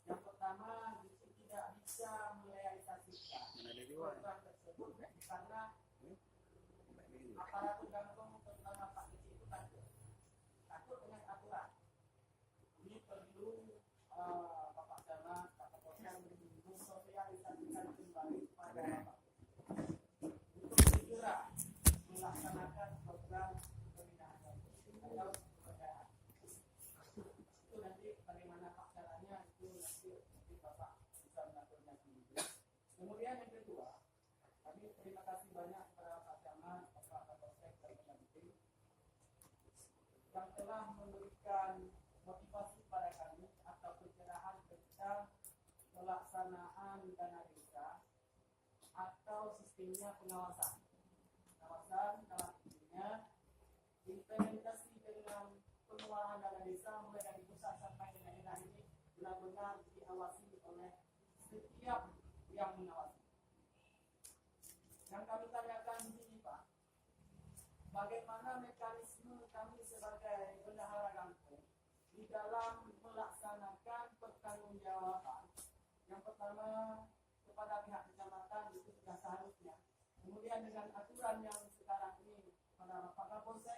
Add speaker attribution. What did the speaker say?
Speaker 1: Yang pertama, tidak bisa merealisasikan program tersebut karena aparatur gantung terutama Pak Kecil itu takut dengan aturan. Ini perlu Bapak Camat, Pak Kapolres mensosialisasikan kembali kepada Bapak untuk segera melaksanakan program pembinaan atau pekerjaan. Itu nanti bagaimana Pak caranya itu nanti Bapak bisa mengaturnya sendiri. Kemudian yang kedua, kami terima kasih banyak kepada Pak Camat, Bapak Kapolres dan pendamping yang telah memberikan motivasi pada kami atau pencerahan tentang pelaksanaan dana desa atau sistemnya pengawasan dalam intinya implementasi dengan pengelolaan dana desa mulai dari pusat sampai dengan daerah ini benar-benar diawasi oleh setiap yang mengawasi. Yang kami tanyakan di sini Pak, bagaimana mekanisme kami sebagai bendahara kampung di dalam melaksanakan pertanggungjawaban? Yang pertama kepada pihak kecamatan itu sudah seharusnya. Kemudian dengan aturan yang sekarang ini pada Bapak Kapolsek